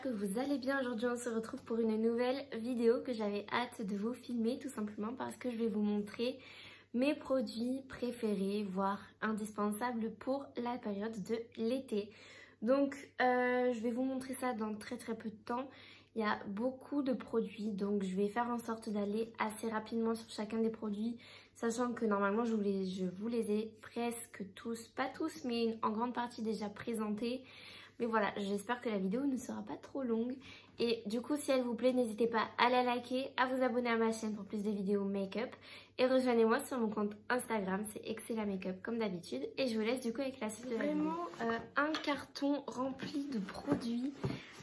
que vous allez bien. Aujourd'hui on se retrouve pour une nouvelle vidéo que j'avais hâte de vous filmer, tout simplement parce que je vais vous montrer mes produits préférés, voire indispensables pour la période de l'été. Donc je vais vous montrer ça dans très peu de temps. Il y a beaucoup de produits, donc je vais faire en sorte d'aller assez rapidement sur chacun des produits, sachant que normalement je vous les ai presque tous, pas tous, mais en grande partie déjà présentés. Mais voilà, j'espère que la vidéo ne sera pas trop longue. Et du coup, si elle vous plaît, n'hésitez pas à la liker, à vous abonner à ma chaîne pour plus de vidéos make-up. Et rejoignez-moi sur mon compte Instagram, c'est Excella Makeup comme d'habitude. Et je vous laisse du coup avec la suite de la vidéo. Vraiment un carton rempli de produits.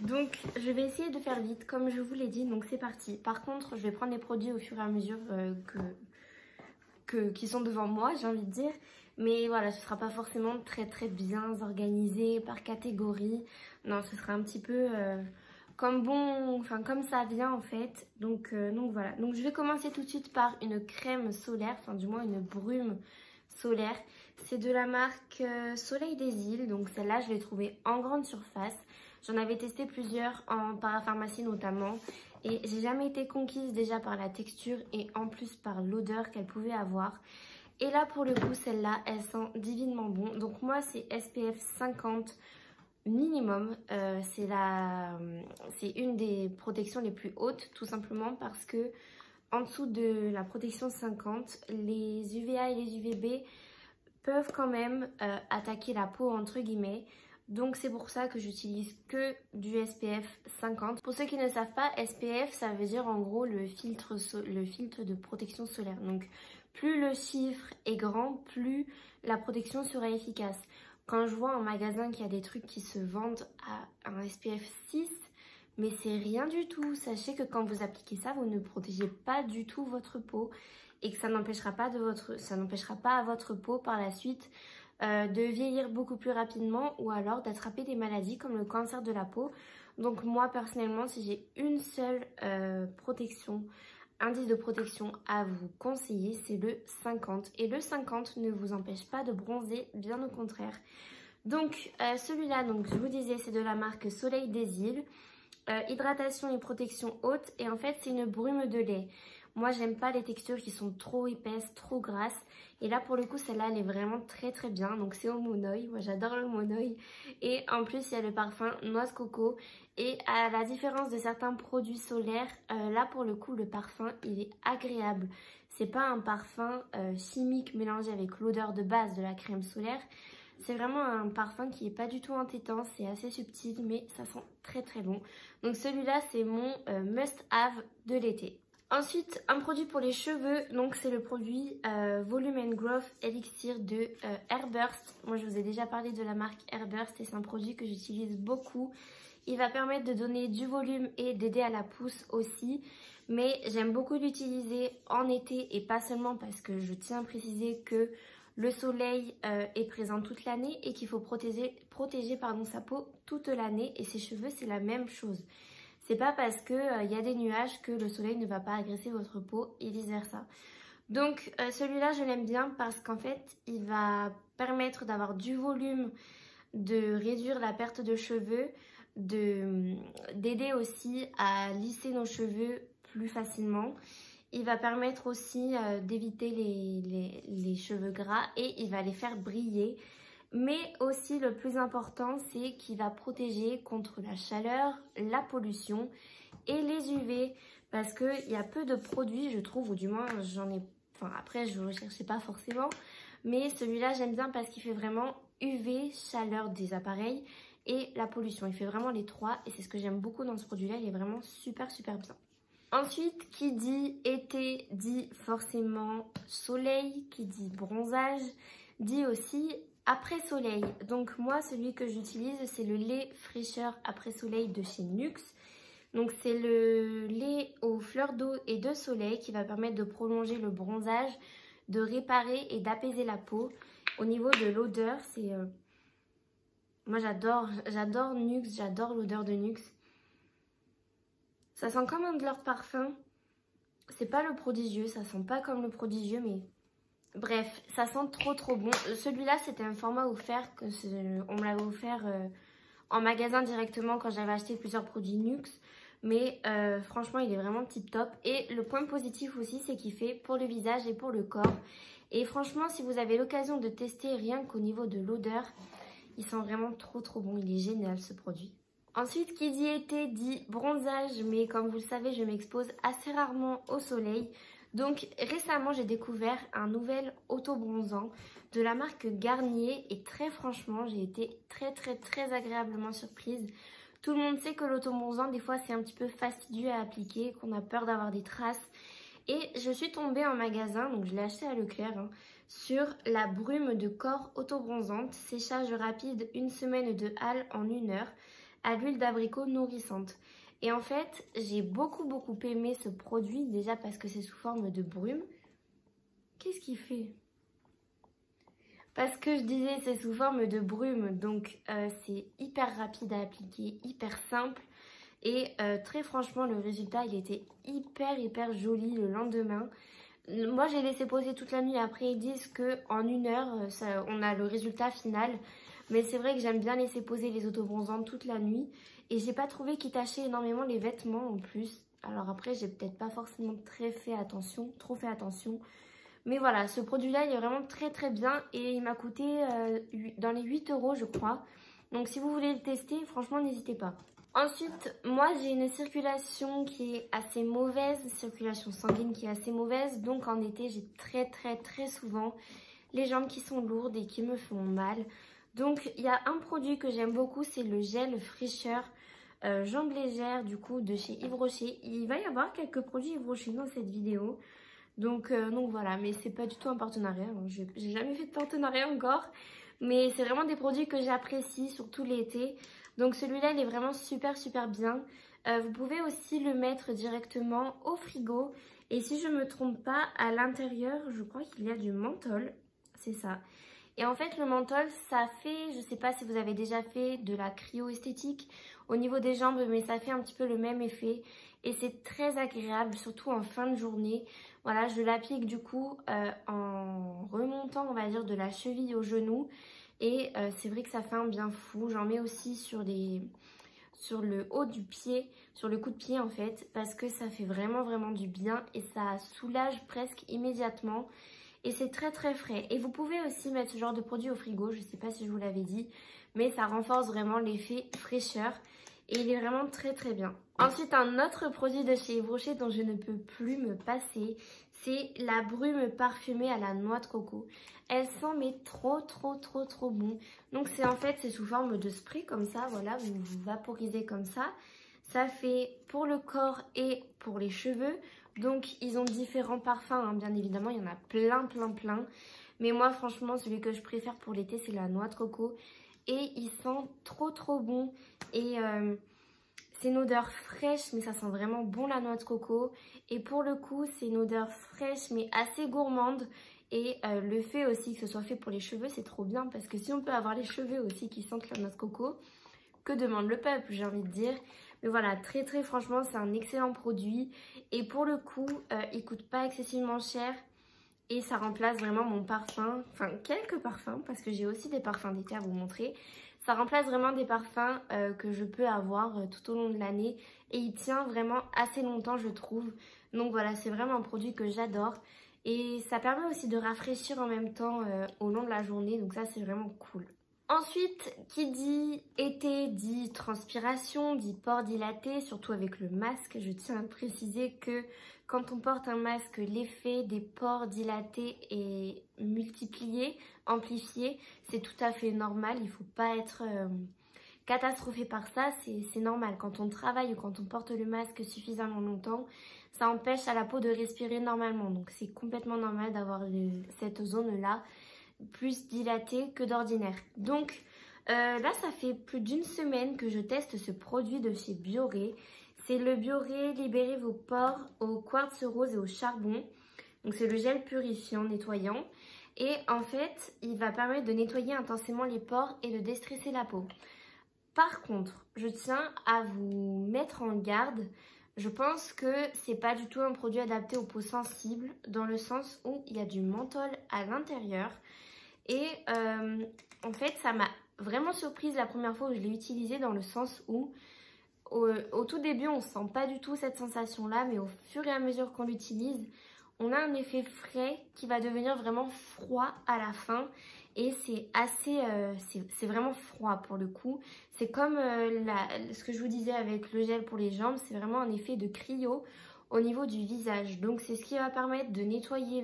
Donc je vais essayer de faire vite, comme je vous l'ai dit, donc c'est parti. Par contre, je vais prendre les produits au fur et à mesure qui sont devant moi, j'ai envie de dire. Mais voilà, ce sera pas forcément très bien organisé par catégorie. Non, ce sera un petit peu comme ça vient en fait. Donc voilà. Donc je vais commencer tout de suite par une crème solaire, enfin du moins une brume solaire. C'est de la marque Soleil des Îles. Donc celle-là, je l'ai trouvée en grande surface. J'en avais testé plusieurs en parapharmacie notamment. Et j'ai jamais été conquise déjà par la texture et en plus par l'odeur qu'elle pouvait avoir. Et là pour le coup celle-là elle sent divinement bon. Donc moi c'est SPF 50 minimum. C'est une des protections les plus hautes, tout simplement parce que en dessous de la protection 50, les UVA et les UVB peuvent quand même attaquer la peau entre guillemets. Donc c'est pour ça que j'utilise que du SPF 50. Pour ceux qui ne savent pas, SPF ça veut dire en gros le filtre de protection solaire. Donc plus le chiffre est grand, plus la protection sera efficace. Quand je vois en magasin qu'il y a des trucs qui se vendent à un SPF 6, mais c'est rien du tout. Sachez que quand vous appliquez ça, vous ne protégez pas du tout votre peau et que ça n'empêchera pas à votre peau par la suite de vieillir beaucoup plus rapidement ou alors d'attraper des maladies comme le cancer de la peau. Donc moi personnellement, si j'ai une seule indice de protection à vous conseiller, c'est le 50. Et le 50 ne vous empêche pas de bronzer, bien au contraire. Donc celui-là, donc je vous disais, c'est de la marque Soleil des Îles. Hydratation et protection haute. Et en fait, c'est une brume de lait. Moi, j'aime pas les textures qui sont trop épaisses, trop grasses. Et là, pour le coup, celle-là, elle est vraiment très bien. Donc, c'est au monoï. Moi, j'adore le monoï. Et en plus, il y a le parfum noix coco. Et à la différence de certains produits solaires, là, pour le coup, le parfum, il est agréable. C'est pas un parfum chimique mélangé avec l'odeur de base de la crème solaire. C'est vraiment un parfum qui est pas du tout entêtant. C'est assez subtil, mais ça sent très bon. Donc, celui-là, c'est mon must-have de l'été. Ensuite, un produit pour les cheveux, donc c'est le produit Volume and Growth Elixir de Airburst. Moi, je vous ai déjà parlé de la marque Airburst et c'est un produit que j'utilise beaucoup. Il va permettre de donner du volume et d'aider à la pousse aussi. Mais j'aime beaucoup l'utiliser en été et pas seulement parce que je tiens à préciser que le soleil est présent toute l'année et qu'il faut protéger sa peau toute l'année et ses cheveux, c'est la même chose. C'est pas parce qu'il y a des nuages que le soleil ne va pas agresser votre peau et vice versa. Donc celui-là je l'aime bien parce qu'en fait il va permettre d'avoir du volume, de réduire la perte de cheveux, d'aider aussi à lisser nos cheveux plus facilement. Il va permettre aussi d'éviter les cheveux gras et il va les faire briller. Mais aussi le plus important, c'est qu'il va protéger contre la chaleur, la pollution et les UV. Parce qu'il y a peu de produits, je trouve, ou du moins j'en ai... Enfin après, je ne recherchais pas forcément. Mais celui-là, j'aime bien parce qu'il fait vraiment UV, chaleur des appareils et la pollution. Il fait vraiment les trois et c'est ce que j'aime beaucoup dans ce produit-là. Il est vraiment super bien. Ensuite, qui dit été, dit forcément soleil. Qui dit bronzage, dit aussi après soleil. Donc moi, celui que j'utilise, c'est le lait fraîcheur après soleil de chez Nuxe. Donc c'est le lait aux fleurs d'eau et de soleil qui va permettre de prolonger le bronzage, de réparer et d'apaiser la peau. Au niveau de l'odeur, c'est... Moi j'adore Nuxe, j'adore l'odeur de Nuxe. Ça sent comme un de leurs parfums. C'est pas le prodigieux, ça sent pas comme le prodigieux, mais... Bref, ça sent trop bon. Celui-là, c'était un format offert, on me l'avait offert en magasin directement quand j'avais acheté plusieurs produits Nuxe. Mais franchement, il est vraiment tip top. Et le point positif aussi, c'est qu'il fait pour le visage et pour le corps. Et franchement, si vous avez l'occasion de tester rien qu'au niveau de l'odeur, il sent vraiment trop bon. Il est génial ce produit. Ensuite, qui dit été dit bronzage. Mais comme vous le savez, je m'expose assez rarement au soleil. Donc récemment, j'ai découvert un nouvel auto-bronzant de la marque Garnier. Et très franchement, j'ai été très agréablement surprise. Tout le monde sait que l'auto-bronzant, des fois, c'est un petit peu fastidieux à appliquer, qu'on a peur d'avoir des traces. Et je suis tombée en magasin, donc je l'ai acheté à Leclerc, hein, sur la brume de corps auto-bronzante, séchage rapide, 1 semaine de hâle en 1 heure, à l'huile d'abricot nourrissante. Et en fait, j'ai beaucoup aimé ce produit, déjà parce que c'est sous forme de brume. Qu'est-ce qu'il fait ? Parce que je disais, c'est sous forme de brume, donc c'est hyper rapide à appliquer, hyper simple. Et très franchement, le résultat, il était hyper joli le lendemain. Moi, j'ai laissé poser toute la nuit. Après, ils disent qu'en 1 heure, on a le résultat final. Mais c'est vrai que j'aime bien laisser poser les autobronzantes toute la nuit. Et j'ai pas trouvé qu'ils tachaient énormément les vêtements en plus. Alors après, j'ai peut-être pas forcément trop fait attention. Mais voilà, ce produit-là, il est vraiment très bien et il m'a coûté dans les 8 € je crois. Donc si vous voulez le tester, franchement, n'hésitez pas. Ensuite, moi, j'ai une circulation qui est assez mauvaise, circulation sanguine qui est assez mauvaise. Donc en été, j'ai très souvent les jambes qui sont lourdes et qui me font mal. Donc il y a un produit que j'aime beaucoup, c'est le gel fraîcheur jambes légères du coup de chez Yves Rocher. Il va y avoir quelques produits Yves Rocher dans cette vidéo. Donc voilà, mais c'est pas du tout un partenariat, hein. J'ai jamais fait de partenariat encore, mais c'est vraiment des produits que j'apprécie, surtout l'été. Donc celui-là, il est vraiment super bien. Vous pouvez aussi le mettre directement au frigo. Et si je me trompe pas, à l'intérieur, je crois qu'il y a du menthol, c'est ça. Et en fait, le menthol, ça fait, je sais pas si vous avez déjà fait de la cryo-esthétique au niveau des jambes, mais ça fait un petit peu le même effet. Et c'est très agréable, surtout en fin de journée. Voilà, je l'applique du coup en remontant, on va dire, de la cheville au genou. Et c'est vrai que ça fait un bien fou. J'en mets aussi sur le haut du pied, sur le coup de pied en fait, parce que ça fait vraiment du bien et ça soulage presque immédiatement. Et c'est très frais. Et vous pouvez aussi mettre ce genre de produit au frigo, je ne sais pas si je vous l'avais dit, mais ça renforce vraiment l'effet fraîcheur. Et il est vraiment très bien. Ensuite, un autre produit de chez Yves Rocher dont je ne peux plus me passer, c'est la brume parfumée à la noix de coco. Elle sent mais trop bon. Donc c'est sous forme de spray comme ça, voilà, vous vaporisez comme ça. Ça fait pour le corps et pour les cheveux. Donc ils ont différents parfums, hein, bien évidemment, il y en a plein. Mais moi franchement, celui que je préfère pour l'été, c'est la noix de coco. Et il sent trop bon. Et c'est une odeur fraîche, mais ça sent vraiment bon la noix de coco. Et pour le coup, c'est une odeur fraîche, mais assez gourmande. Et le fait aussi que ce soit fait pour les cheveux, c'est trop bien. Parce que si on peut avoir les cheveux aussi qui sentent la noix de coco, que demande le peuple, j'ai envie de dire. Mais voilà, très franchement, c'est un excellent produit. Et pour le coup, il coûte pas excessivement cher. Et ça remplace vraiment mon parfum, enfin quelques parfums, parce que j'ai aussi des parfums d'été à vous montrer. Ça remplace vraiment des parfums que je peux avoir tout au long de l'année. Et il tient vraiment assez longtemps, je trouve. Donc voilà, c'est vraiment un produit que j'adore. Et ça permet aussi de rafraîchir en même temps au long de la journée. Donc ça, c'est vraiment cool. Ensuite, qui dit été dit transpiration, dit pores dilatés, surtout avec le masque. Je tiens à préciser que quand on porte un masque, l'effet des pores dilatés est multiplié, amplifié. C'est tout à fait normal, il ne faut pas être catastrophé par ça, c'est normal. Quand on travaille ou quand on porte le masque suffisamment longtemps, ça empêche à la peau de respirer normalement. Donc c'est complètement normal d'avoir cette zone-là plus dilatée que d'ordinaire. Donc là, ça fait plus d'1 semaine que je teste ce produit de chez Bioré. C'est le Bioré Libérez vos pores au quartz rose et au charbon. Donc c'est le gel purifiant, nettoyant. Et en fait, il va permettre de nettoyer intensément les pores et de déstresser la peau. Par contre, je tiens à vous mettre en garde. Je pense que c'est pas du tout un produit adapté aux peaux sensibles, dans le sens où il y a du menthol à l'intérieur. Et en fait, ça m'a vraiment surprise la première fois où je l'ai utilisé, dans le sens où au tout début on sent pas du tout cette sensation là, mais au fur et à mesure qu'on l'utilise, on a un effet frais qui va devenir vraiment froid à la fin. Et c'est assez, c'est vraiment froid pour le coup. C'est comme ce que je vous disais avec le gel pour les jambes, c'est vraiment un effet de cryo au niveau du visage. Donc c'est ce qui va permettre de nettoyer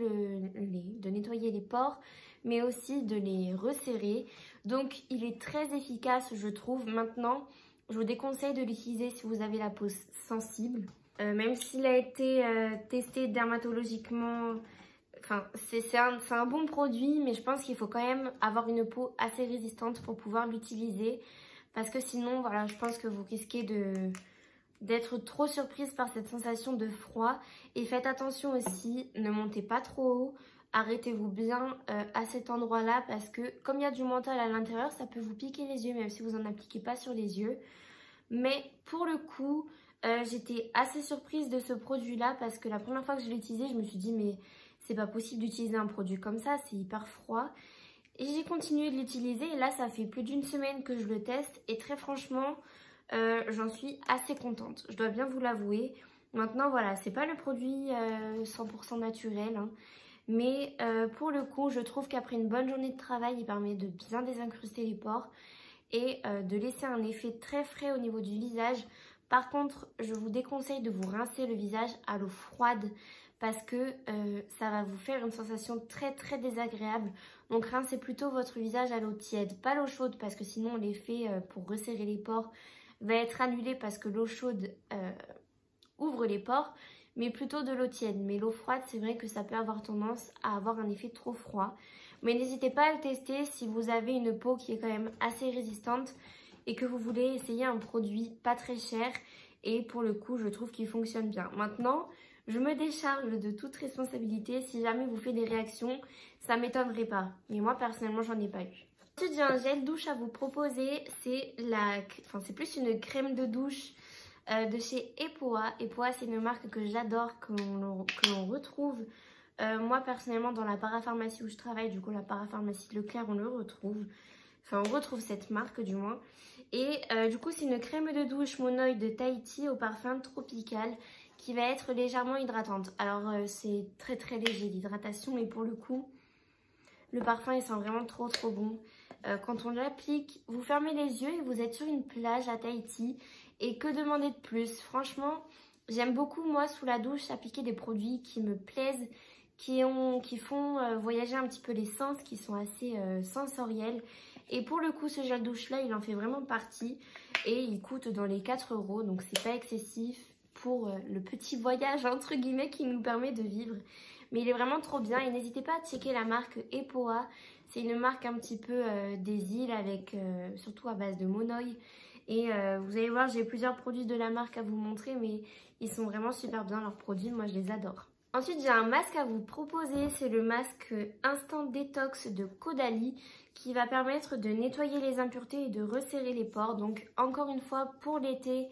les pores, mais aussi de les resserrer. Donc il est très efficace, je trouve. Maintenant, je vous déconseille de l'utiliser si vous avez la peau sensible. Même s'il a été testé dermatologiquement, enfin, c'est un bon produit, mais je pense qu'il faut quand même avoir une peau assez résistante pour pouvoir l'utiliser. Parce que sinon, voilà, je pense que vous risquez d'être trop surprise par cette sensation de froid. Et faites attention aussi, ne montez pas trop haut. Arrêtez-vous bien à cet endroit-là, parce que comme il y a du menthol à l'intérieur, ça peut vous piquer les yeux, même si vous n'en appliquez pas sur les yeux. Mais pour le coup, j'étais assez surprise de ce produit-là, parce que la première fois que je l'ai utilisé, je me suis dit mais c'est pas possible d'utiliser un produit comme ça, c'est hyper froid. Et j'ai continué de l'utiliser et là ça fait plus d'une semaine que je le teste et très franchement j'en suis assez contente, je dois bien vous l'avouer. Maintenant voilà, c'est pas le produit 100% naturel, hein, mais pour le coup je trouve qu'après une bonne journée de travail il permet de bien désincruster les pores et de laisser un effet très frais au niveau du visage. Par contre, je vous déconseille de vous rincer le visage à l'eau froide parce que ça va vous faire une sensation très très désagréable. Donc rincez plutôt votre visage à l'eau tiède, pas l'eau chaude, parce que sinon l'effet pour resserrer les pores va être annulé parce que l'eau chaude ouvre les pores, mais plutôt de l'eau tiède. Mais l'eau froide, c'est vrai que ça peut avoir tendance à avoir un effet trop froid. Mais n'hésitez pas à le tester si vous avez une peau qui est quand même assez résistante et que vous voulez essayer un produit pas très cher. Et pour le coup, je trouve qu'il fonctionne bien. Maintenant, je me décharge de toute responsabilité. Si jamais vous faites des réactions, ça m'étonnerait pas. Mais moi, personnellement, j'en ai pas eu. Ensuite, j'ai un gel douche à vous proposer. C'est plus une crème de douche de chez Epoa. Epoa, c'est une marque que j'adore, que l'on retrouve. Moi, personnellement, dans la parapharmacie où je travaille, du coup, la parapharmacie Leclerc, on le retrouve. Enfin, on retrouve cette marque, du moins. Et du coup, c'est une crème de douche Monoï de Tahiti au parfum tropical qui va être légèrement hydratante. Alors, c'est très très léger l'hydratation, mais pour le coup, le parfum, il sent vraiment trop trop bon. Quand on l'applique, vous fermez les yeux et vous êtes sur une plage à Tahiti. Et que demander de plus? Franchement, j'aime beaucoup, moi, sous la douche, appliquer des produits qui me plaisent, qui font voyager un petit peu les sens, qui sont assez sensoriels. Et pour le coup, ce gel douche-là, il en fait vraiment partie. Et il coûte dans les 4 €, donc c'est pas excessif pour le petit voyage, entre guillemets, qui nous permet de vivre. Mais il est vraiment trop bien. Et n'hésitez pas à checker la marque Epoa. C'est une marque un petit peu des îles, avec surtout à base de monoï. Et vous allez voir, j'ai plusieurs produits de la marque à vous montrer, mais ils sont vraiment super bien, leurs produits. Moi, je les adore. Ensuite, j'ai un masque à vous proposer. C'est le masque Instant Détox de Caudalie qui va permettre de nettoyer les impuretés et de resserrer les pores. Donc, encore une fois, pour l'été,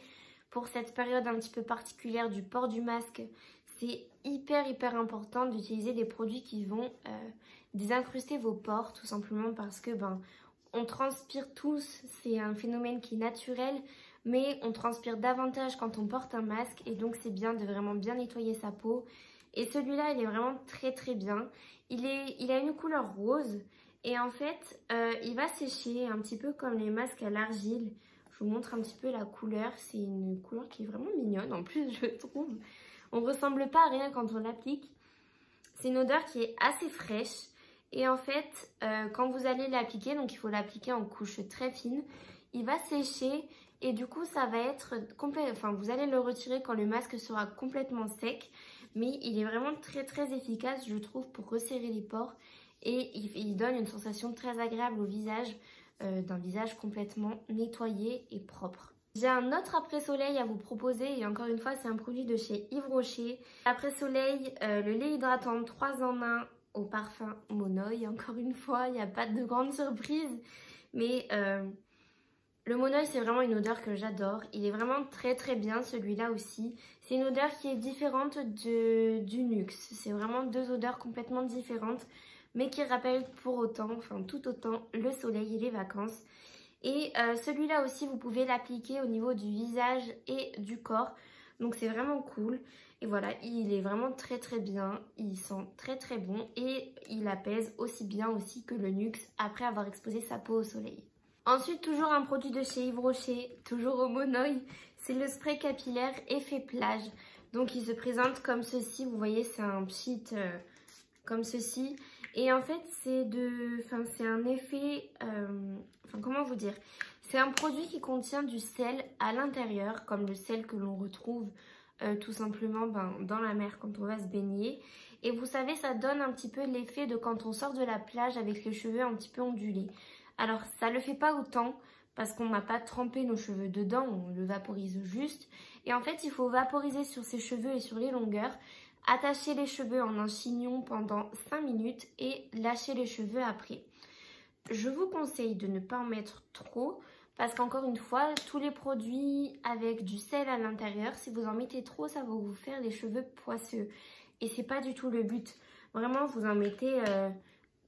pour cette période un petit peu particulière du port du masque, c'est hyper important d'utiliser des produits qui vont désincruster vos pores, tout simplement parce que on transpire tous, c'est un phénomène qui est naturel, mais on transpire davantage quand on porte un masque et donc c'est bien de vraiment bien nettoyer sa peau. Et celui-là, il est vraiment très très bien. Il a une couleur rose et en fait, il va sécher un petit peu comme les masques à l'argile. Je vous montre un petit peu la couleur. C'est une couleur qui est vraiment mignonne en plus, je trouve. On ne ressemble pas à rien quand on l'applique. C'est une odeur qui est assez fraîche. Et en fait, quand vous allez l'appliquer, donc il faut l'appliquer en couche très fine, il va sécher et du coup ça va être complet. Enfin, vous allez le retirer quand le masque sera complètement sec, mais il est vraiment très très efficace, je trouve, pour resserrer les pores et il donne une sensation très agréable au visage, d'un visage complètement nettoyé et propre. J'ai un autre après-soleil à vous proposer et encore une fois, c'est un produit de chez Yves Rocher. Après-soleil, le lait hydratant 3 en 1 au parfum Monoï. Encore une fois, il n'y a pas de grande surprise, mais le Monoï, c'est vraiment une odeur que j'adore. Il est vraiment très très bien, celui-là aussi. C'est une odeur qui est différente du Nuxe. C'est vraiment deux odeurs complètement différentes, mais qui rappelle pour autant, enfin tout autant, le soleil et les vacances. Et celui-là aussi, vous pouvez l'appliquer au niveau du visage et du corps. Donc c'est vraiment cool. Et voilà, il est vraiment très très bien. Il sent très très bon et il apaise aussi bien aussi que le NYX après avoir exposé sa peau au soleil. Ensuite, toujours un produit de chez Yves Rocher, toujours au Monoi. C'est le spray capillaire effet plage. Donc il se présente comme ceci. Vous voyez, c'est un pchit comme ceci. Et en fait, c'est un effet... comment vous dire? C'est un produit qui contient du sel à l'intérieur, comme le sel que l'on retrouve tout simplement dans la mer quand on va se baigner. Et vous savez, ça donne un petit peu l'effet de quand on sort de la plage avec les cheveux un petit peu ondulés. Alors, ça ne le fait pas autant parce qu'on n'a pas trempé nos cheveux dedans, on le vaporise juste. Et en fait, il faut vaporiser sur ses cheveux et sur les longueurs. Attachez les cheveux en un chignon pendant 5 minutes et lâchez les cheveux après. Je vous conseille de ne pas en mettre trop parce qu'encore une fois, tous les produits avec du sel à l'intérieur, si vous en mettez trop, ça va vous faire les cheveux poisseux. Et c'est pas du tout le but. Vraiment, vous en mettez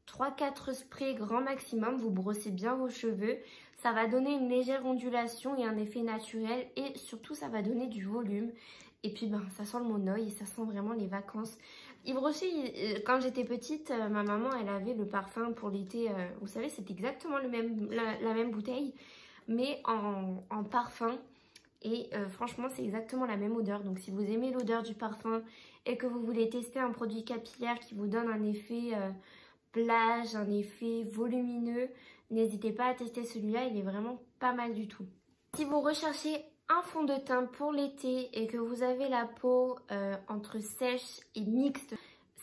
3-4 sprays grand maximum, vous brossez bien vos cheveux. Ça va donner une légère ondulation et un effet naturel et surtout, ça va donner du volume. Et puis, ça sent le Monoi et ça sent vraiment les vacances. Yves Rocher, quand j'étais petite, ma maman, elle avait le parfum pour l'été. Vous savez, c'est exactement la même bouteille, mais en parfum. Et franchement, c'est exactement la même odeur. Donc, si vous aimez l'odeur du parfum et que vous voulez tester un produit capillaire qui vous donne un effet plage, un effet volumineux, n'hésitez pas à tester celui-là. Il est vraiment pas mal du tout. Si vous recherchez un fond de teint pour l'été et que vous avez la peau entre sèche et mixte,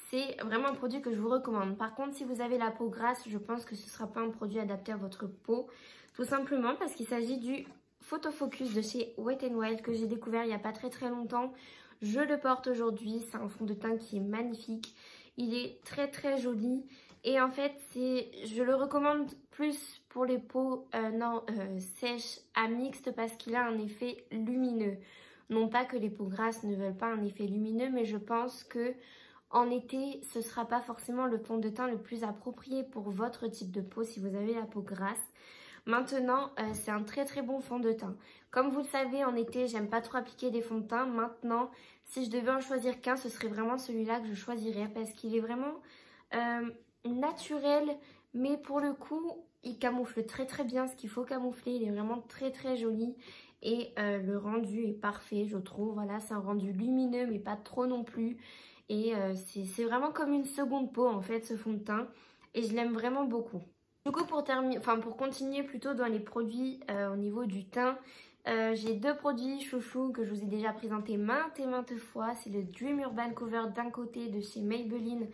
c'est vraiment un produit que je vous recommande. Par contre, si vous avez la peau grasse, je pense que ce ne sera pas un produit adapté à votre peau. Tout simplement parce qu'il s'agit du Photo Focus de chez Wet n Wild que j'ai découvert il n'y a pas très longtemps. Je le porte aujourd'hui. C'est un fond de teint qui est magnifique. Il est très joli. Et en fait, je le recommande plus pour les peaux sèches à mixte parce qu'il a un effet lumineux. Non pas que les peaux grasses ne veulent pas un effet lumineux, mais je pense que en été, ce ne sera pas forcément le fond de teint le plus approprié pour votre type de peau si vous avez la peau grasse. Maintenant, c'est un très bon fond de teint. Comme vous le savez, en été, j'aime pas trop appliquer des fonds de teint. Maintenant, si je devais en choisir qu'un, ce serait vraiment celui-là que je choisirais parce qu'il est vraiment naturel, mais pour le coup, il camoufle très bien ce qu'il faut camoufler. Il est vraiment très joli et le rendu est parfait, je trouve. Voilà, c'est un rendu lumineux, mais pas trop non plus. Et c'est vraiment comme une seconde peau, en fait, ce fond de teint. Et je l'aime vraiment beaucoup. Du coup, pour continuer plutôt dans les produits au niveau du teint, j'ai 2 produits chouchou que je vous ai déjà présentés maintes et maintes fois. C'est le Dream Urban Cover d'un côté de chez Maybelline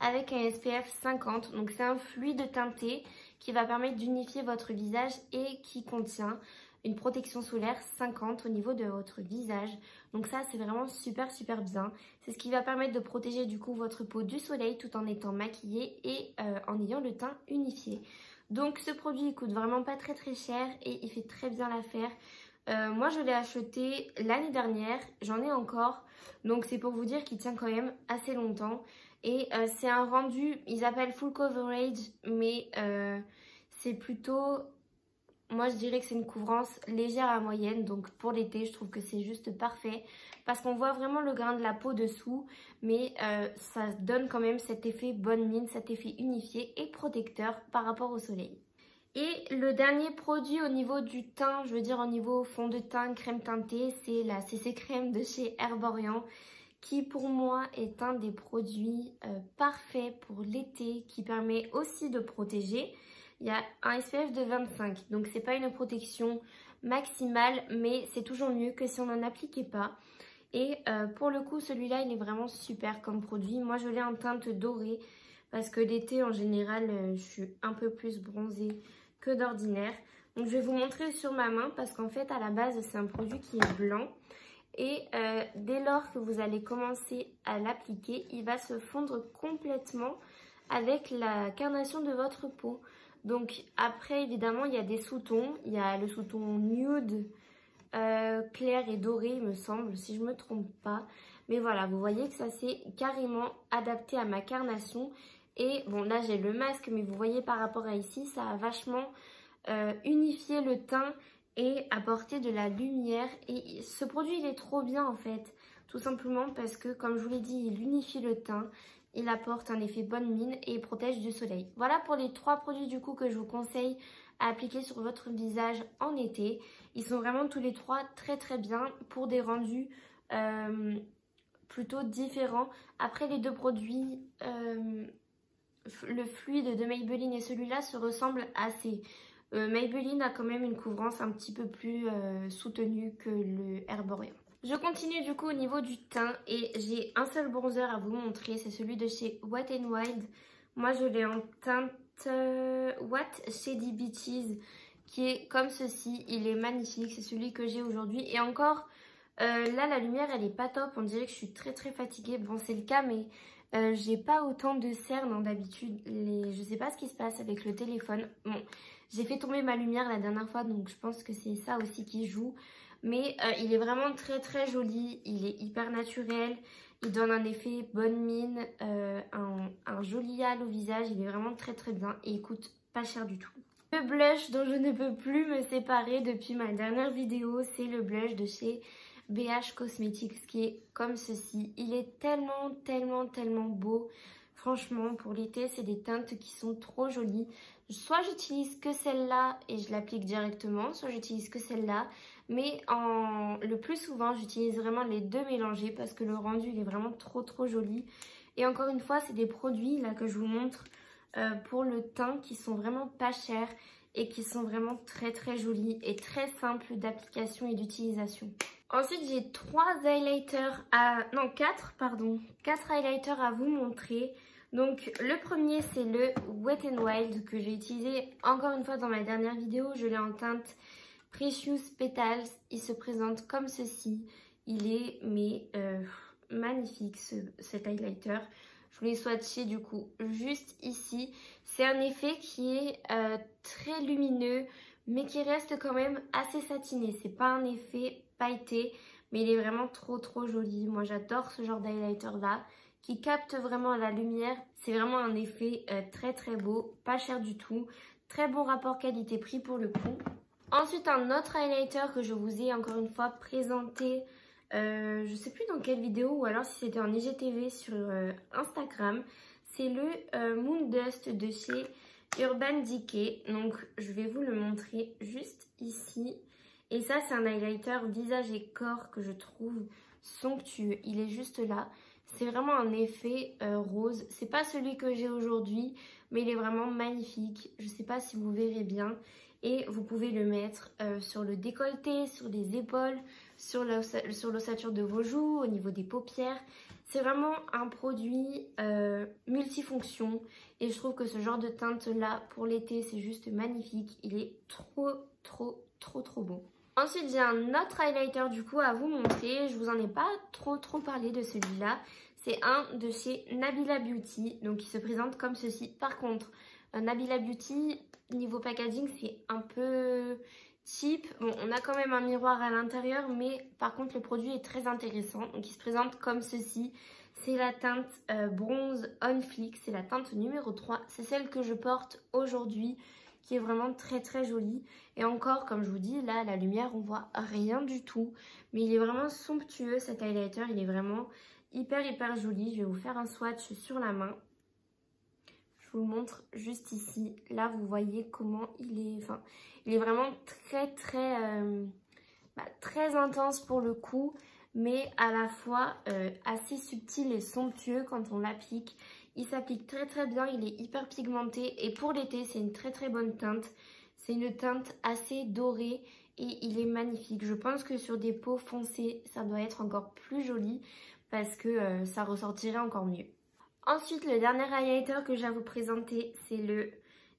avec un SPF 50. Donc c'est un fluide teinté qui va permettre d'unifier votre visage et qui contient une protection solaire 50 au niveau de votre visage. Donc ça, c'est vraiment super bien. C'est ce qui va permettre de protéger du coup votre peau du soleil tout en étant maquillée et en ayant le teint unifié. Donc ce produit il coûte vraiment pas très cher et il fait très bien l'affaire. Moi je l'ai acheté l'année dernière, j'en ai encore. Donc c'est pour vous dire qu'il tient quand même assez longtemps. Et c'est un rendu, ils appellent full coverage, mais c'est plutôt... Moi, je dirais que c'est une couvrance légère à moyenne. Donc, pour l'été, je trouve que c'est juste parfait. Parce qu'on voit vraiment le grain de la peau dessous. Mais ça donne quand même cet effet bonne mine, cet effet unifié et protecteur par rapport au soleil. Et le dernier produit au niveau du teint, je veux dire au niveau fond de teint, crème teintée, c'est la CC Crème de chez Herborian. Qui pour moi est un des produits parfaits pour l'été. Qui permet aussi de protéger. Il y a un SPF de 25, donc c'est pas une protection maximale, mais c'est toujours mieux que si on n'en appliquait pas. Et pour le coup, celui-là, il est vraiment super comme produit. Moi, je l'ai en teinte dorée parce que l'été, en général, je suis un peu plus bronzée que d'ordinaire. Donc, je vais vous montrer sur ma main parce qu'en fait, à la base, c'est un produit qui est blanc. Et dès lors que vous allez commencer à l'appliquer, il va se fondre complètement avec la carnation de votre peau. Donc après, évidemment, il y a des sous-tons. Il y a le sous-ton nude, clair et doré, il me semble, si je ne me trompe pas. Mais voilà, vous voyez que ça s'est carrément adapté à ma carnation. Et bon, là j'ai le masque, mais vous voyez par rapport à ici, ça a vachement unifié le teint et apporté de la lumière. Et ce produit, il est trop bien en fait. Tout simplement parce que, comme je vous l'ai dit, il unifie le teint. Il apporte un effet bonne mine et il protège du soleil. Voilà pour les 3 produits du coup que je vous conseille à appliquer sur votre visage en été. Ils sont vraiment tous les 3 très très bien pour des rendus plutôt différents. Après, les 2 produits, le fluide de Maybelline et celui-là se ressemblent assez. Maybelline a quand même une couvrance un petit peu plus soutenue que le Herborian. Je continue du coup au niveau du teint et j'ai un seul bronzer à vous montrer, c'est celui de chez Wet n Wild. Moi je l'ai en teinte What Shady Beaches qui est comme ceci, il est magnifique, c'est celui que j'ai aujourd'hui. Et encore, là la lumière elle est pas top, on dirait que je suis très fatiguée, bon c'est le cas mais j'ai pas autant de cernes d'habitude, je sais pas ce qui se passe avec le téléphone. Bon, j'ai fait tomber ma lumière la dernière fois donc je pense que c'est ça aussi qui joue. Mais il est vraiment très joli, il est hyper naturel, il donne un effet bonne mine, un joli halo au visage, il est vraiment très bien et il coûte pas cher du tout. Le blush dont je ne peux plus me séparer depuis ma dernière vidéo, c'est le blush de chez BH Cosmetics qui est comme ceci. Il est tellement beau. Franchement, pour l'été, c'est des teintes qui sont trop jolies. Soit j'utilise que celle-là et je l'applique directement, soit j'utilise que celle-là. Mais le plus souvent, j'utilise vraiment les deux mélangés parce que le rendu, il est vraiment trop joli. Et encore une fois, c'est des produits là que je vous montre pour le teint qui sont vraiment pas chers et qui sont vraiment très jolis et très simples d'application et d'utilisation. Ensuite, j'ai 4 highlighters à vous montrer. Donc, le premier, c'est le Wet n Wild que j'ai utilisé encore une fois dans ma dernière vidéo. Je l'ai en teinte Precious Petals. Il se présente comme ceci. Il est magnifique cet highlighter. Je vous l'ai swatché du coup juste ici. C'est un effet qui est très lumineux mais qui reste quand même assez satiné. C'est pas un effet pailleté mais il est vraiment trop joli. Moi j'adore ce genre d'highlighter là qui capte vraiment la lumière. C'est vraiment un effet très beau, pas cher du tout. Très bon rapport qualité-prix pour le coup. Ensuite un autre highlighter que je vous ai encore une fois présenté. Je sais plus dans quelle vidéo ou alors si c'était en IGTV sur Instagram. C'est le Moon Dust de chez Urban Decay. Donc je vais vous le montrer juste ici. Et ça c'est un highlighter visage et corps que je trouve somptueux. Il est juste là. C'est vraiment un effet rose. C'est pas celui que j'ai aujourd'hui mais il est vraiment magnifique. Je sais pas si vous verrez bien. Et vous pouvez le mettre sur le décolleté, sur les épaules, sur l'ossature de vos joues, au niveau des paupières. C'est vraiment un produit multifonction. Et je trouve que ce genre de teinte là pour l'été, c'est juste magnifique. Il est trop beau. Ensuite, j'ai un autre highlighter du coup à vous montrer. Je vous en ai pas trop parlé de celui-là. C'est un de chez Nabila Beauty. Donc il se présente comme ceci. Par contre, Nabila Beauty, niveau packaging, c'est un peu cheap. Bon, on a quand même un miroir à l'intérieur, mais par contre, le produit est très intéressant. Donc, il se présente comme ceci. C'est la teinte Bronze On Fleek. C'est la teinte numéro 3. C'est celle que je porte aujourd'hui, qui est vraiment très jolie. Et encore, comme je vous dis, là, la lumière, on voit rien du tout. Mais il est vraiment somptueux, cet highlighter. Il est vraiment hyper joli. Je vais vous faire un swatch sur la main. Je vous le montre juste ici. Là, vous voyez comment il est. Enfin, il est vraiment très intense pour le coup, mais à la fois assez subtil et somptueux quand on l'applique. Il s'applique très bien, il est hyper pigmenté et pour l'été, c'est une très bonne teinte. C'est une teinte assez dorée et il est magnifique. Je pense que sur des peaux foncées, ça doit être encore plus joli parce que ça ressortirait encore mieux. Ensuite, le dernier highlighter que j'ai à vous présenter, c'est le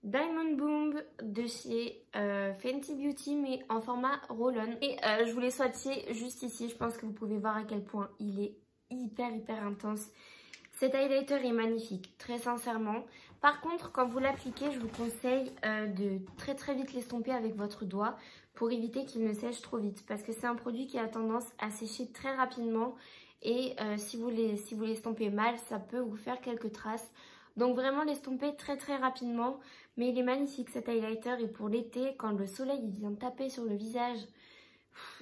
Diamond Bomb de chez Fenty Beauty, mais en format roll-on. Et je vous l'ai swatché juste ici. Je pense que vous pouvez voir à quel point il est hyper intense. Cet highlighter est magnifique, très sincèrement. Par contre, quand vous l'appliquez, je vous conseille de très vite l'estomper avec votre doigt pour éviter qu'il ne sèche trop vite. Parce que c'est un produit qui a tendance à sécher très rapidement. Et si vous l'estompez mal, ça peut vous faire quelques traces. Donc vraiment l'estomper très très rapidement. Mais il est magnifique cet highlighter et pour l'été, quand le soleil il vient taper sur le visage,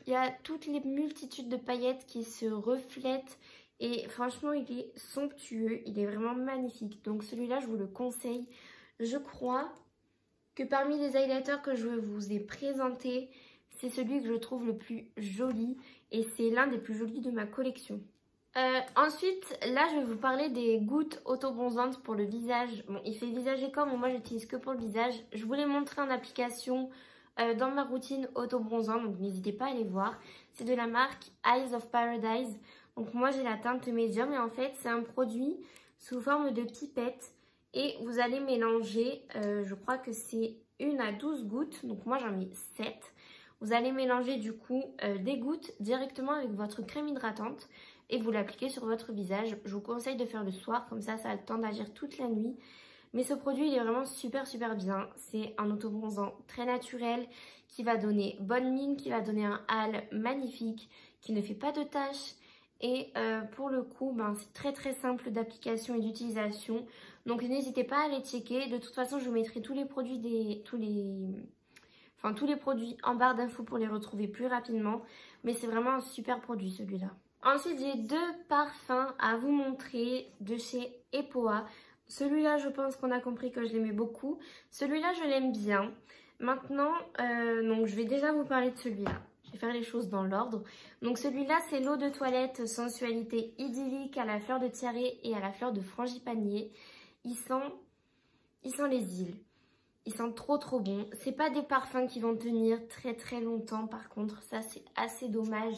il y a toutes les multitudes de paillettes qui se reflètent. Et franchement, il est somptueux, il est vraiment magnifique. Donc celui-là, je vous le conseille. Je crois que parmi les highlighters que je vous ai présentés, c'est celui que je trouve le plus joli. Et c'est l'un des plus jolis de ma collection. Ensuite, là, je vais vous parler des gouttes auto-bronzantes pour le visage. Bon, il fait visage et corps, mais moi, j'utilise que pour le visage. Je vous l'ai montré en application dans ma routine auto-bronzante, donc n'hésitez pas à aller voir. C'est de la marque Eyes of Paradise. Donc moi j'ai la teinte médium et en fait c'est un produit sous forme de pipette et vous allez mélanger, je crois que c'est 1 à 12 gouttes, donc moi j'en mets 7. Vous allez mélanger du coup des gouttes directement avec votre crème hydratante et vous l'appliquez sur votre visage. Je vous conseille de faire le soir, comme ça a le temps d'agir toute la nuit. Mais ce produit il est vraiment super bien, c'est un auto-bronzant très naturel qui va donner bonne mine, qui va donner un hâle magnifique, qui ne fait pas de taches. Et pour le coup, c'est très simple d'application et d'utilisation. Donc n'hésitez pas à aller checker. De toute façon, je vous mettrai tous les produits tous les produits en barre d'infos pour les retrouver plus rapidement. Mais c'est vraiment un super produit celui-là. Ensuite, j'ai 2 parfums à vous montrer de chez Epoa. Celui-là, je pense qu'on a compris que je l'aimais beaucoup. Celui-là, je l'aime bien. Maintenant, donc je vais déjà vous parler de celui-là. Je vais faire les choses dans l'ordre. Donc celui-là, c'est l'eau de toilette sensualité idyllique à la fleur de tiare et à la fleur de frangipanier. Il sent les îles. Il sent trop bon. C'est pas des parfums qui vont tenir très longtemps par contre. Ça, c'est assez dommage.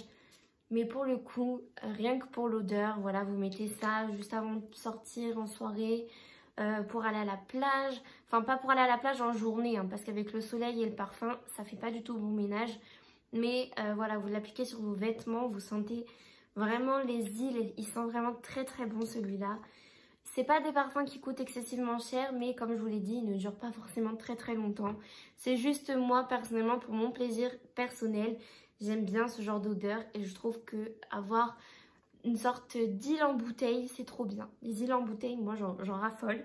Mais pour le coup, rien que pour l'odeur, voilà, vous mettez ça juste avant de sortir en soirée, pour aller à la plage. Enfin, pas pour aller à la plage en journée, hein, parce qu'avec le soleil et le parfum, ça fait pas du tout bon ménage. Mais voilà, vous l'appliquez sur vos vêtements, vous sentez vraiment les îles. Il sent vraiment très bon celui-là. C'est pas des parfums qui coûtent excessivement cher, mais comme je vous l'ai dit, ils ne durent pas forcément très longtemps. C'est juste moi, personnellement, pour mon plaisir personnel, j'aime bien ce genre d'odeur. Et je trouve que avoir une sorte d'île en bouteille, c'est trop bien. Les îles en bouteille, moi, j'en raffole.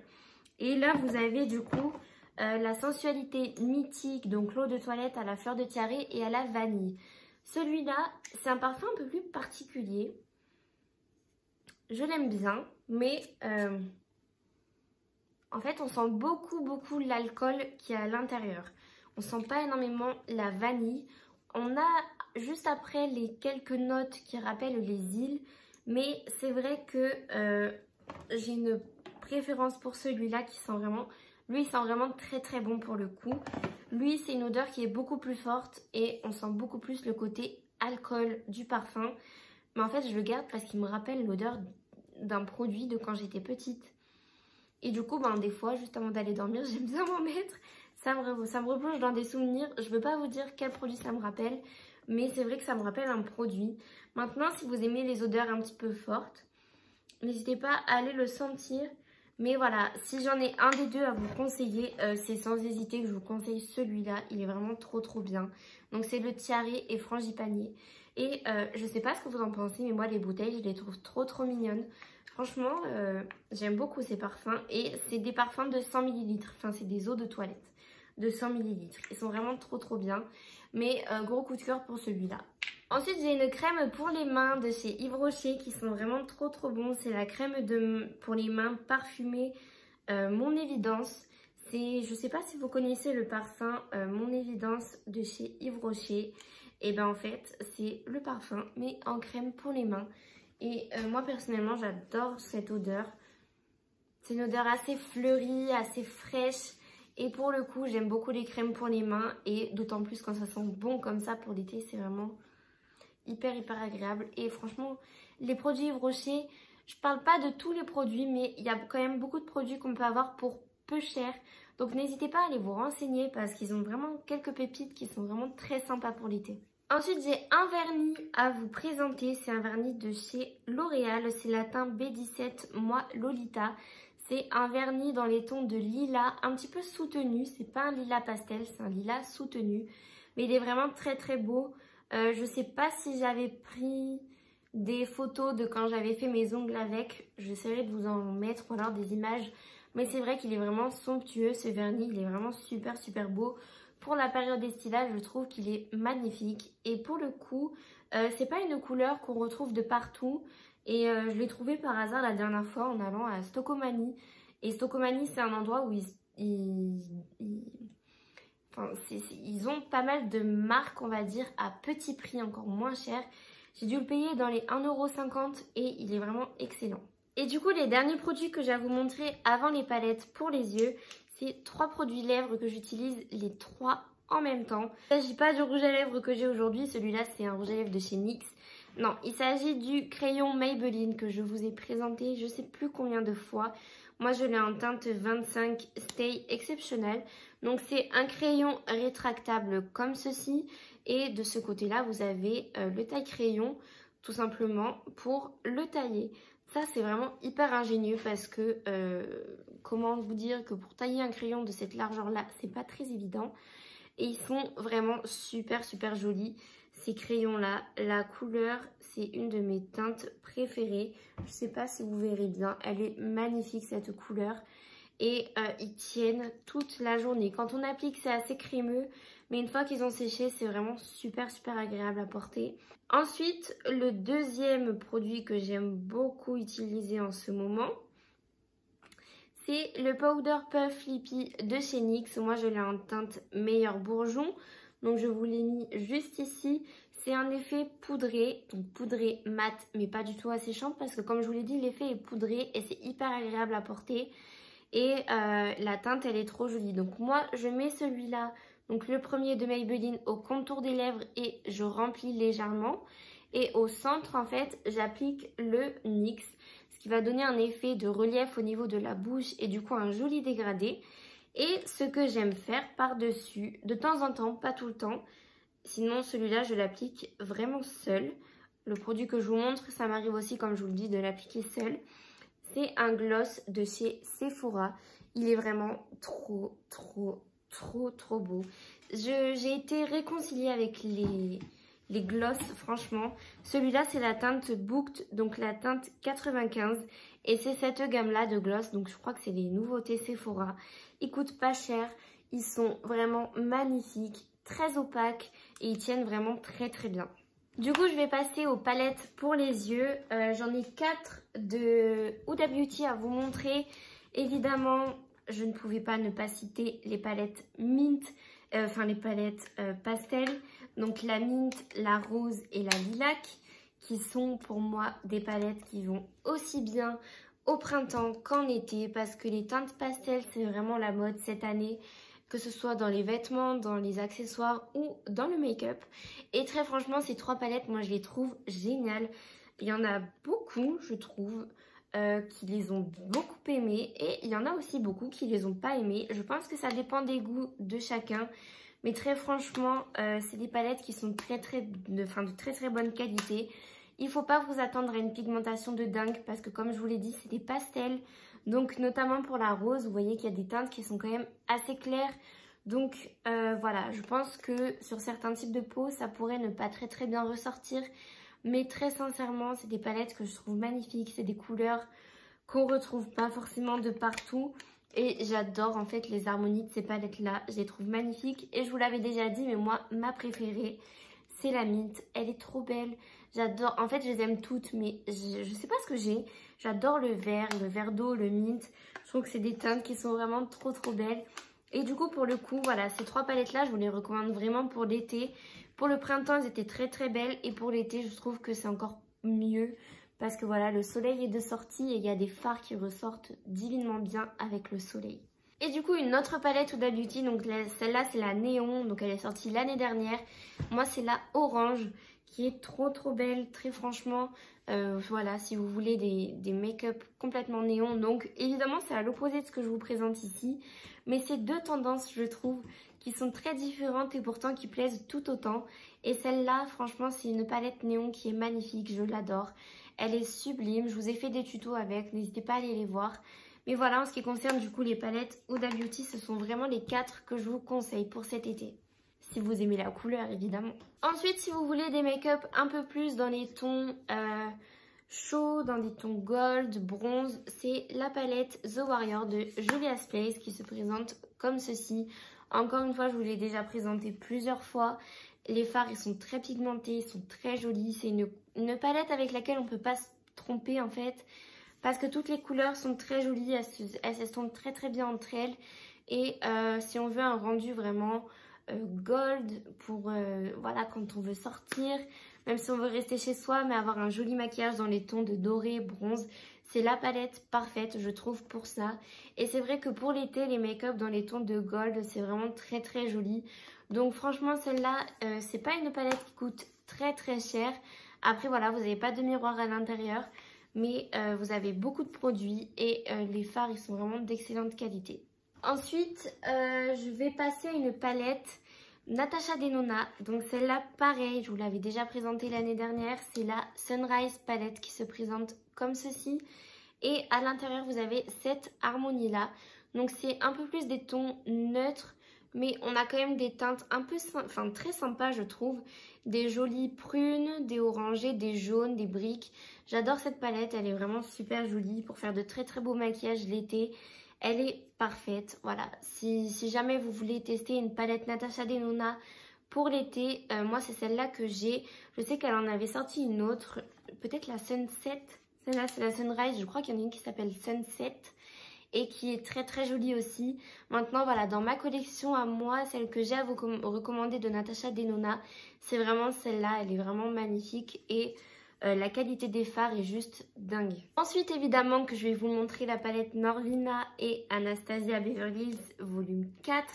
Et là, vous avez du coup la sensualité mythique, donc l'eau de toilette à la fleur de tiare et à la vanille. Celui-là, c'est un parfum un peu plus particulier. Je l'aime bien, mais en fait, on sent beaucoup l'alcool qui est à l'intérieur. On sent pas énormément la vanille. On a juste après les quelques notes qui rappellent les îles, mais c'est vrai que j'ai une préférence pour celui-là qui sent vraiment... Lui, il sent vraiment très bon pour le coup. Lui, c'est une odeur qui est beaucoup plus forte et on sent beaucoup plus le côté alcool du parfum. Mais en fait, je le garde parce qu'il me rappelle l'odeur d'un produit de quand j'étais petite. Et du coup, des fois, juste avant d'aller dormir, j'aime bien m'en mettre. Ça me replonge dans des souvenirs. Je ne veux pas vous dire quel produit ça me rappelle, mais c'est vrai que ça me rappelle un produit. Maintenant, si vous aimez les odeurs un petit peu fortes, n'hésitez pas à aller le sentir. Mais voilà, si j'en ai un des deux à vous conseiller, c'est sans hésiter que je vous conseille celui-là. Il est vraiment trop bien. Donc c'est le tiare et frangipanier. Et je sais pas ce que vous en pensez, mais moi les bouteilles, je les trouve trop mignonnes. Franchement, j'aime beaucoup ces parfums. Et c'est des parfums de 100 ml. Enfin, c'est des eaux de toilette de 100 ml. Ils sont vraiment trop bien. Mais gros coup de cœur pour celui-là. Ensuite, j'ai une crème pour les mains de chez Yves Rocher qui sont vraiment trop bons. C'est la crème pour les mains parfumée Mon Évidence. Je sais pas si vous connaissez le parfum Mon Évidence de chez Yves Rocher. Et ben en fait, c'est le parfum mais en crème pour les mains. Et moi personnellement, j'adore cette odeur. C'est une odeur assez fleurie, assez fraîche. Et pour le coup, j'aime beaucoup les crèmes pour les mains. Et d'autant plus quand ça sent bon comme ça pour l'été, c'est vraiment... hyper agréable. Et franchement, les produits Yves Rocher, je parle pas de tous les produits, mais il y a quand même beaucoup de produits qu'on peut avoir pour peu cher. Donc n'hésitez pas à aller vous renseigner parce qu'ils ont vraiment quelques pépites qui sont vraiment très sympas pour l'été. Ensuite, j'ai un vernis à vous présenter. C'est un vernis de chez L'Oréal. C'est la teinte B17 Moi Lolita. C'est un vernis dans les tons de lilas, un petit peu soutenu. C'est pas un lilas pastel, c'est un lilas soutenu. Mais il est vraiment très beau. Je sais pas si j'avais pris des photos de quand j'avais fait mes ongles avec. J'essaierai de vous en mettre ou alors des images Mais c'est vrai qu'il est vraiment somptueux, ce vernis, il est vraiment super super beau. Pour la période estivale, je trouve qu'il est magnifique. Et pour le coup, c'est pas une couleur qu'on retrouve de partout. Et je l'ai trouvé par hasard la dernière fois en allant à Stockomanie. Et Stockomanie, c'est un endroit où ils ont pas mal de marques, on va dire, à petit prix, encore moins cher. J'ai dû le payer dans les 1,50 € et il est vraiment excellent. Et du coup, les derniers produits que j'ai à vous montrer avant les palettes pour les yeux, c'est 3 produits lèvres que j'utilise les 3 en même temps. Il ne s'agit pas du rouge à lèvres que j'ai aujourd'hui, celui-là c'est un rouge à lèvres de chez NYX. Non, il s'agit du crayon Maybelline que je vous ai présenté je ne sais plus combien de fois. Moi je l'ai en teinte 25 Stay Exceptional. Donc c'est un crayon rétractable comme ceci. Et de ce côté-là vous avez le taille-crayon tout simplement pour le tailler. Ça c'est vraiment hyper ingénieux parce que comment vous dire que pour tailler un crayon de cette largeur là c'est pas très évident. Et ils sont vraiment super super jolis ces crayons là. La couleur c'est une de mes teintes préférées. Je sais pas si vous verrez bien, elle est magnifique cette couleur. Et ils tiennent toute la journée. Quand on applique c'est assez crémeux. Mais une fois qu'ils ont séché c'est vraiment super super agréable à porter. Ensuite le deuxième produit que j'aime beaucoup utiliser en ce moment, c'est le Powder Puff Lippy de chez NYX. Moi je l'ai en teinte Meilleur Bourgeon. Donc je vous l'ai mis juste ici. C'est un effet poudré, donc poudré mat mais pas du tout asséchant parce que comme je vous l'ai dit l'effet est poudré et c'est hyper agréable à porter. Et la teinte elle est trop jolie. Donc moi je mets celui-là, donc le premier de Maybelline au contour des lèvres et je remplis légèrement. Et au centre en fait j'applique le NYX. Ce qui va donner un effet de relief au niveau de la bouche et du coup un joli dégradé. Et ce que j'aime faire par-dessus, de temps en temps, pas tout le temps, sinon celui-là je l'applique vraiment seul. Le produit que je vous montre, ça m'arrive aussi comme je vous le dis de l'appliquer seul. C'est un gloss de chez Sephora. Il est vraiment trop beau. J'ai été réconciliée avec les gloss, franchement. Celui-là, c'est la teinte Booked, donc la teinte 95. Et c'est cette gamme-là de gloss, donc je crois que c'est les nouveautés Sephora. Ils coûtent pas cher, ils sont vraiment magnifiques, très opaques et ils tiennent vraiment très bien. Du coup, je vais passer aux palettes pour les yeux. J'en ai 4 de Huda Beauty à vous montrer. Évidemment, je ne pouvais pas ne pas citer les palettes Mint, les palettes pastel. Donc la Mint, la Rose et la Lilac, qui sont pour moi des palettes qui vont aussi bien au printemps qu'en été. Parce que les teintes pastel, c'est vraiment la mode cette année. Que ce soit dans les vêtements, dans les accessoires ou dans le make-up. Et très franchement, ces 3 palettes, moi je les trouve géniales. Il y en a beaucoup, je trouve, qui les ont beaucoup aimées. Et il y en a aussi beaucoup qui les ont pas aimées. Je pense que ça dépend des goûts de chacun. Mais très franchement, c'est des palettes qui sont de très bonne qualité. Il ne faut pas vous attendre à une pigmentation de dingue parce que comme je vous l'ai dit, c'est des pastels. Donc notamment pour la rose, vous voyez qu'il y a des teintes qui sont quand même assez claires. Donc voilà, je pense que sur certains types de peau, ça pourrait ne pas très bien ressortir. Mais très sincèrement, c'est des palettes que je trouve magnifiques. C'est des couleurs qu'on ne retrouve pas forcément de partout. Et j'adore en fait les harmonies de ces palettes-là. Je les trouve magnifiques. Et je vous l'avais déjà dit, mais moi, ma préférée, c'est la Mint. Elle est trop belle. J'adore. En fait, je les aime toutes, mais je sais pas ce que j'ai. J'adore le vert d'eau, le Mint. Je trouve que c'est des teintes qui sont vraiment trop belles. Et du coup, pour le coup, voilà, ces 3 palettes-là, je vous les recommande vraiment pour l'été. Pour le printemps, elles étaient très belles. Et pour l'été, je trouve que c'est encore mieux. Parce que voilà, le soleil est de sortie et il y a des fards qui ressortent divinement bien avec le soleil. Et du coup, une autre palette Huda Beauty, donc celle-là, c'est la Néon. Donc elle est sortie l'année dernière. Moi, c'est la Orange qui est trop belle, très franchement. Voilà, si vous voulez des make-up complètement néon. Donc évidemment, c'est à l'opposé de ce que je vous présente ici. Mais c'est 2 tendances, je trouve, qui sont très différentes et pourtant qui plaisent tout autant. Et celle-là, franchement, c'est une palette néon qui est magnifique, je l'adore. Elle est sublime, je vous ai fait des tutos avec, n'hésitez pas à aller les voir. Mais voilà, en ce qui concerne du coup les palettes Huda Beauty, ce sont vraiment les 4 que je vous conseille pour cet été. Si vous aimez la couleur, évidemment. Ensuite, si vous voulez des make-up un peu plus dans les tons, chaud, dans des tons gold, bronze. C'est la palette The Warrior de Juvia's Place qui se présente comme ceci. Encore une fois, je vous l'ai déjà présenté plusieurs fois. Les fards, ils sont très pigmentés, ils sont très jolis. C'est une palette avec laquelle on ne peut pas se tromper en fait. Parce que toutes les couleurs sont très jolies, elles s'estompent très très bien entre elles. Et si on veut un rendu vraiment gold pour voilà, quand on veut sortir, même si on veut rester chez soi mais avoir un joli maquillage dans les tons de doré, bronze, c'est la palette parfaite je trouve pour ça. Et c'est vrai que pour l'été, les make-up dans les tons de gold, c'est vraiment très très joli. Donc franchement celle-là, c'est pas une palette qui coûte très très cher. Après voilà, vous n'avez pas de miroir à l'intérieur, mais vous avez beaucoup de produits et les fards ils sont vraiment d'excellente qualité. Ensuite, je vais passer à une palette Natasha Denona. Donc celle-là, pareil, je vous l'avais déjà présentée l'année dernière. C'est la Sunrise palette qui se présente comme ceci. Et à l'intérieur, vous avez cette harmonie-là. Donc c'est un peu plus des tons neutres, mais on a quand même des teintes un peu, enfin très sympas je trouve. Des jolies prunes, des orangés, des jaunes, des briques. J'adore cette palette, elle est vraiment super jolie pour faire de très très beaux maquillages l'été. Elle est parfaite, voilà. Si jamais vous voulez tester une palette Natasha Denona pour l'été, moi c'est celle-là que j'ai. Je sais qu'elle en avait sorti une autre, peut-être la Sunset. Celle-là c'est la Sunrise, je crois qu'il y en a une qui s'appelle Sunset et qui est très très jolie aussi. Maintenant voilà, dans ma collection à moi, celle que j'ai à vous recommander de Natasha Denona, c'est vraiment celle-là. Elle est vraiment magnifique et la qualité des fards est juste dingue. Ensuite évidemment que je vais vous montrer la palette Norvina et Anastasia Beverly Hills volume 4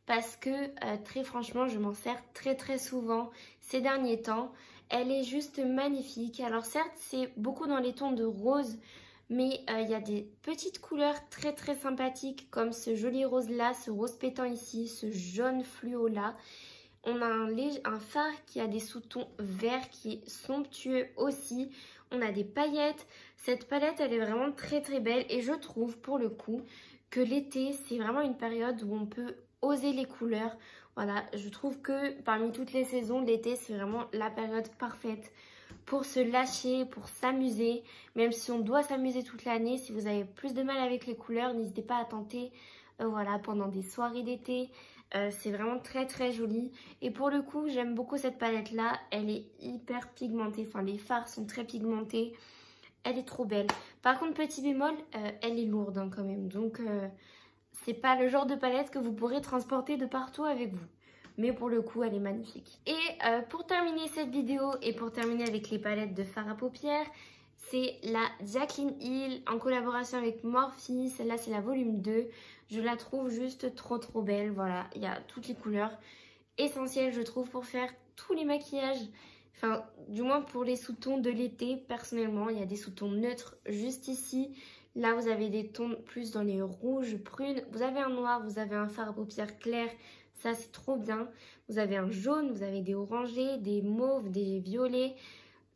parce que très franchement je m'en sers très très souvent ces derniers temps. Elle est juste magnifique. Alors certes c'est beaucoup dans les tons de rose, mais il y a des petites couleurs très très sympathiques comme ce joli rose là, ce rose pétant ici, ce jaune fluo là. On a un phare qui a des sous-tons verts qui est somptueux aussi. On a des paillettes. Cette palette, elle est vraiment très très belle. Et je trouve pour le coup que l'été, c'est vraiment une période où on peut oser les couleurs. Voilà, je trouve que parmi toutes les saisons, l'été, c'est vraiment la période parfaite pour se lâcher, pour s'amuser. Même si on doit s'amuser toute l'année, si vous avez plus de mal avec les couleurs, n'hésitez pas à tenter voilà, pendant des soirées d'été. C'est vraiment très très joli et pour le coup j'aime beaucoup cette palette là, elle est hyper pigmentée, enfin les fards sont très pigmentés, elle est trop belle. Par contre petit bémol, elle est lourde hein, quand même, donc c'est pas le genre de palette que vous pourrez transporter de partout avec vous. Mais pour le coup elle est magnifique. Et pour terminer cette vidéo et pour terminer avec les palettes de fard à paupières, c'est la Jaclyn Hill en collaboration avec Morphe. Celle-là c'est la volume 2. Je la trouve juste trop trop belle. Voilà, il y a toutes les couleurs essentielles je trouve pour faire tous les maquillages. Enfin, du moins pour les sous-tons de l'été, personnellement. Il y a des sous-tons neutres juste ici. Là, vous avez des tons plus dans les rouges, prunes. Vous avez un noir, vous avez un fard à paupières clair. Ça, c'est trop bien. Vous avez un jaune, vous avez des orangés, des mauves, des violets,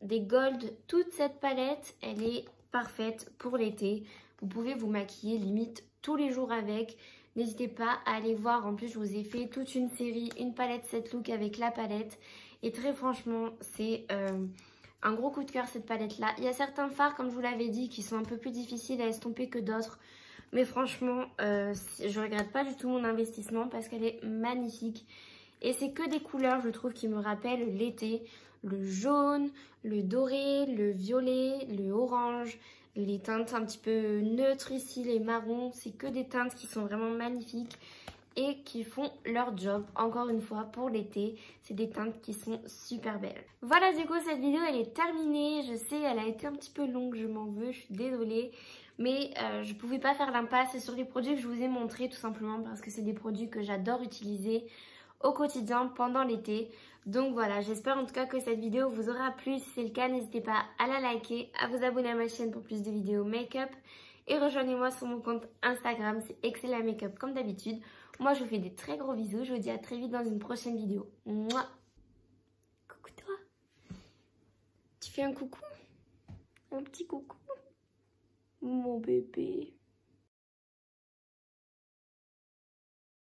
des golds. Toute cette palette, elle est parfaite pour l'été. Vous pouvez vous maquiller limite tous les jours avec. N'hésitez pas à aller voir. En plus, je vous ai fait toute une série, une palette set look avec la palette. Et très franchement, c'est un gros coup de cœur cette palette-là. Il y a certains fards, comme je vous l'avais dit, qui sont un peu plus difficiles à estomper que d'autres. Mais franchement, je regrette pas du tout mon investissement parce qu'elle est magnifique. Et c'est que des couleurs, je trouve, qui me rappellent l'été. Le jaune, le doré, le violet, le orange, les teintes un petit peu neutres ici, les marrons. C'est que des teintes qui sont vraiment magnifiques et qui font leur job, encore une fois, pour l'été. C'est des teintes qui sont super belles. Voilà, du coup, cette vidéo, elle est terminée. Je sais, elle a été un petit peu longue, je m'en veux, je suis désolée. Mais je pouvais pas faire l'impasse sur les produits que je vous ai montrés, tout simplement parce que c'est des produits que j'adore utiliser au quotidien pendant l'été. Donc voilà, j'espère en tout cas que cette vidéo vous aura plu. Si c'est le cas, n'hésitez pas à la liker, à vous abonner à ma chaîne pour plus de vidéos make-up. Et rejoignez-moi sur mon compte Instagram, c'est Excella Makeup comme d'habitude. Moi, je vous fais des très gros bisous. Je vous dis à très vite dans une prochaine vidéo. Mouah. Coucou toi. Tu fais un coucou? Un petit coucou? Mon bébé.